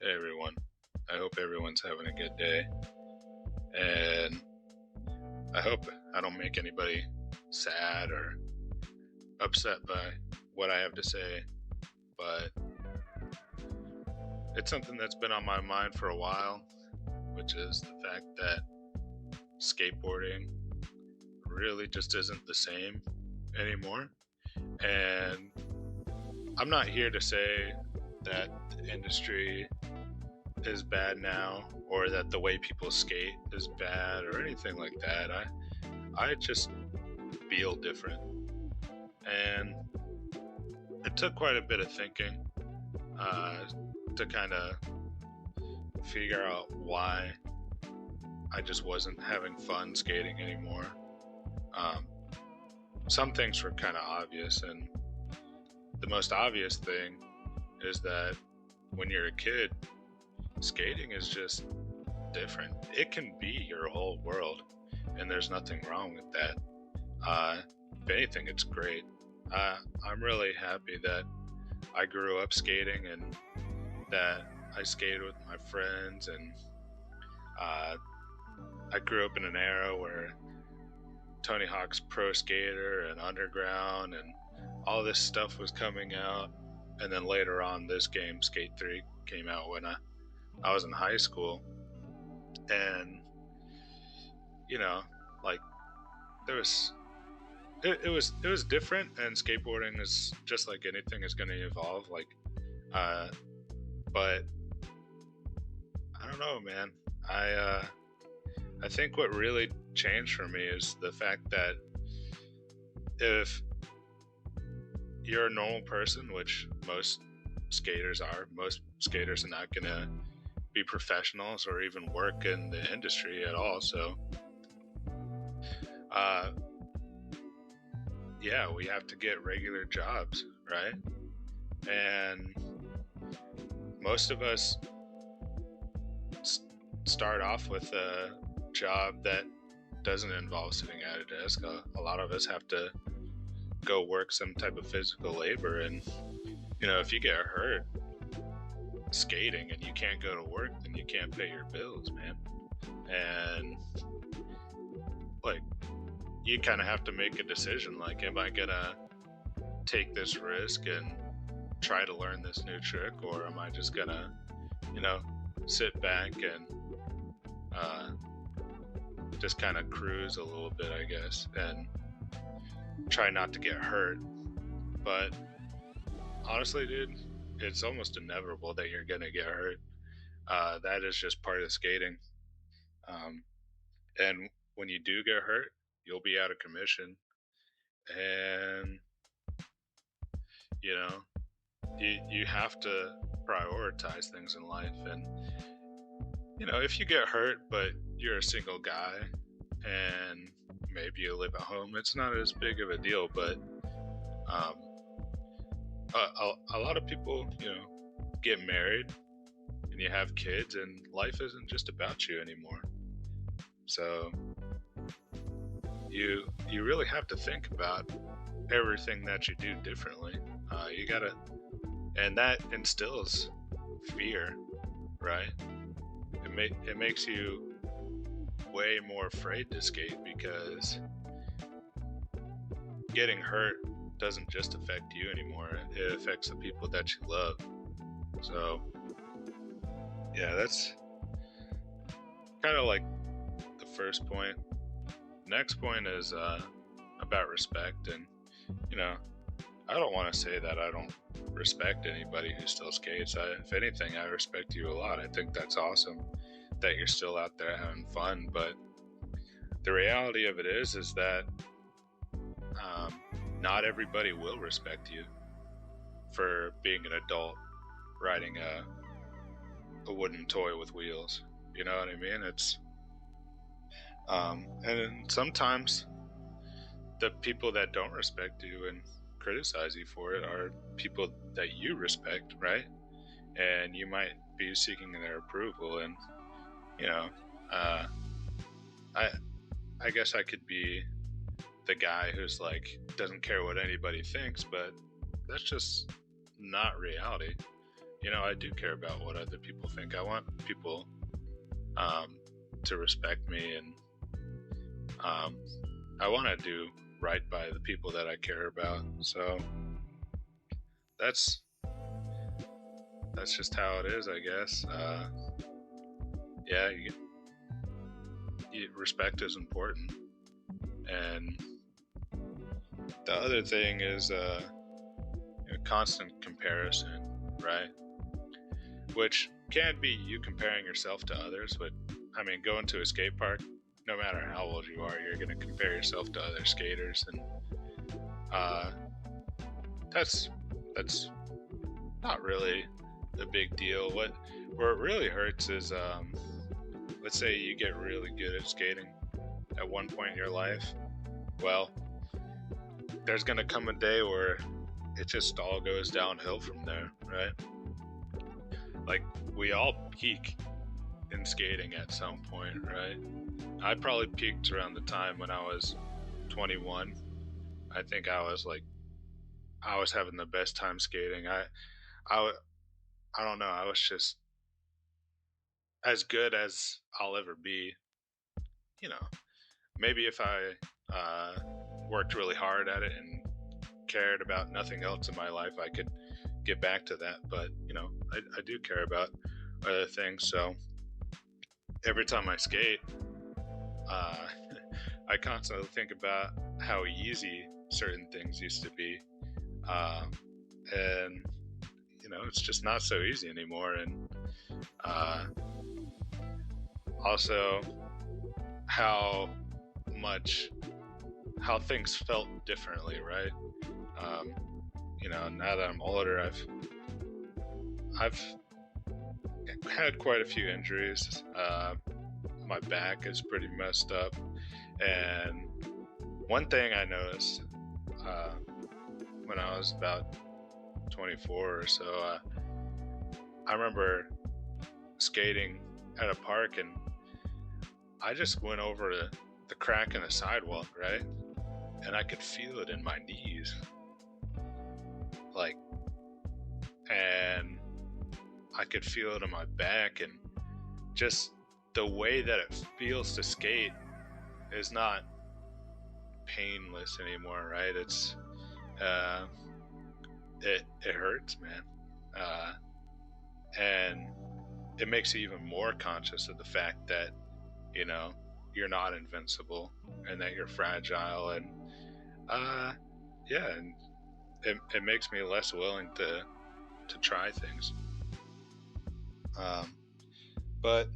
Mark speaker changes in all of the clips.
Speaker 1: Hey everyone. I hope everyone's having a good day. And I hope I don't make anybody sad or upset by what I have to say, but it's something that's been on my mind for a while, which is the fact that skateboarding really just isn't the same anymore. And I'm not here to say that the industry is bad now or that the way people skate is bad or anything like that. I just feel different. And it took quite a bit of thinking uh, to kind of figure out why I just wasn't having fun skating anymore. Um, some things were kind of obvious, and the most obvious thing is that when you're a kid, skating is just different. It can be your whole world, and there's nothing wrong with that. Uh, if anything, it's great. I'm really happy that I grew up skating and that I skated with my friends, and uh, I grew up in an era where Tony Hawk's Pro Skater and Underground and all this stuff was coming out. And then later on, this game, Skate 3, came out when I was in high school. And, you know, like, there was it was different, and skateboarding is just like anything is going to evolve, uh but I don't know, man. I think what really changed for me is the fact that if you're a normal person, which most skaters are not going to be professionals or even work in the industry at all. So uh yeah, we have to get regular jobs, right? And most of us start off with a job that doesn't involve sitting at a desk. A lot of us have to go work some type of physical labor, and if you get hurt skating and you can't go to work, then you can't pay your bills, man. And like, you kind of have to make a decision. Like, am I gonna take this risk and try to learn this new trick, or am I just gonna, sit back and just kind of cruise a little bit, I guess, and try not to get hurt? But honestly, dude, it's almost inevitable that you're gonna get hurt. That is just part of skating. Um, and when you do get hurt, you'll be out of commission, and you know you have to prioritize things in life. And if you get hurt but you're a single guy and maybe you live at home, it's not as big of a deal. But um, a lot of people, get married and you have kids, and life isn't just about you anymore. So you really have to think about everything that you do differently. You gotta, and that instills fear, right? It makes you way more afraid to skate, because getting hurt doesn't just affect you anymore. It affects the people that you love. So yeah, that's kind of like the first point. Next point is about respect. And you know I don't want to say that I don't respect anybody who still skates. If anything, I respect you a lot. I think that's awesome that you're still out there having fun. But the reality of it is that um, not everybody will respect you for being an adult riding a wooden toy with wheels. You know what I mean? And sometimes the people that don't respect you and criticize you for it are people that you respect, right? And you might be seeking their approval. And you know, uh, I I guess I could be the guy who's like doesn't care what anybody thinks, but that's just not reality. I do care about what other people think. I want people um, to respect me, and um, I want to do right by the people that I care about. So that's that's just how it is, I guess. Yeah, respect is important, and the other thing is constant comparison, right? Which can be you comparing yourself to others, but I mean, going to a skate park, no matter how old you are, you're going to compare yourself to other skaters, and uh, that's that's not really a big deal. Where it really hurts is, let's say you get really good at skating at one point in your life. Well, there's going to come a day where it just all goes downhill from there, right? Like, we all peak in skating at some point, right? I probably peaked around the time when I was 21. I think I was having the best time skating. I, I don't know. I was just as good as I'll ever be. You know, maybe if I worked really hard at it and cared about nothing else in my life, I could get back to that. But I do care about other things. So every time I skate, uh, I constantly think about how easy certain things used to be, and it's just not so easy anymore. And also how things felt differently, right? Um, now that I'm older, I've had quite a few injuries. My back is pretty messed up, and one thing I noticed when I was about 24 or so, I remember skating at a park, and I just went over the crack in the sidewalk, right? And I could feel it in my knees. And I could feel it in my back, and just the way that it feels to skate is not painless anymore, right? It's it hurts, man. And it makes you even more conscious of the fact that you're not invincible, and that you're fragile, and yeah, and it makes me less willing to try things. But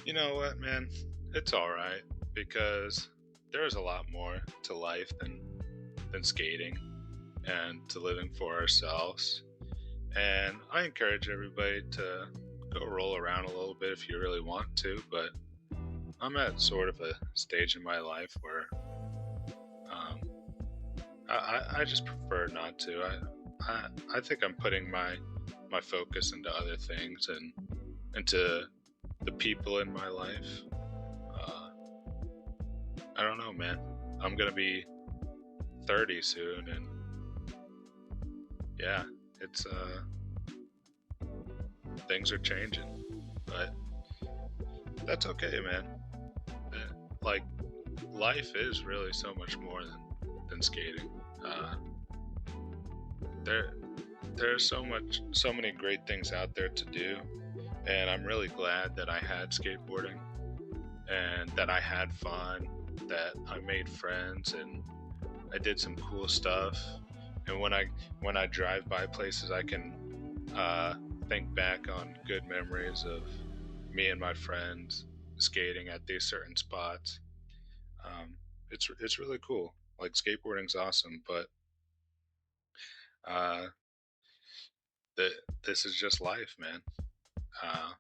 Speaker 1: you know what, man? It's all right, because there's a lot more to life than skating, and to living for ourselves. And I encourage everybody to go roll around a little bit if you really want to, but I'm at sort of a stage in my life where I just prefer not to. I think I'm putting my focus into other things, and into the people in my life. I don't know, man. I'm gonna be 30 soon, and yeah, it's things are changing, but that's okay, man. Like, life is really so much more than skating. There's so many great things out there to do, and I'm really glad that I had skateboarding, and that I had fun, that I made friends, and I did some cool stuff. And when I drive by places, I can think back on good memories of me and my friends skating at these certain spots. It's really cool. Like, skateboarding's awesome, but uh, this is just life, man. Uh,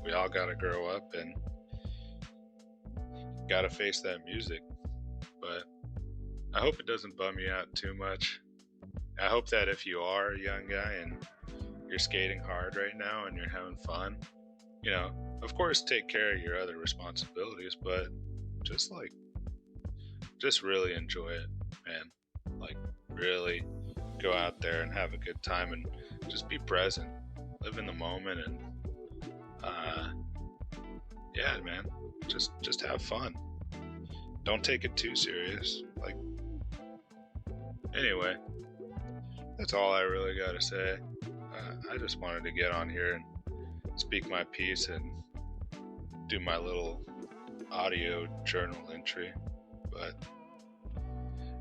Speaker 1: we all gotta grow up and gotta face that music. But I hope it doesn't bum you out too much. I hope that if you are a young guy and you're skating hard right now and you're having fun, of course take care of your other responsibilities, but just really enjoy it, man. Like, really go out there and have a good time, and just be present, live in the moment, and yeah, man, just have fun. Don't take it too serious. Like, anyway, that's all I really got to say. I just wanted to get on here and speak my piece and do my little audio journal entry. But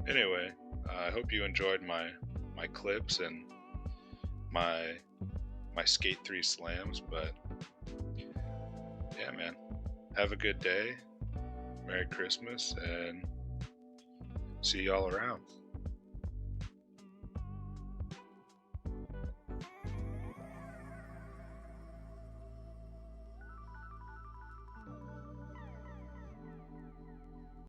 Speaker 1: anyway, I hope you enjoyed my clips and my Skate 3 slams. But yeah, man, have a good day, Merry Christmas, and see y'all around.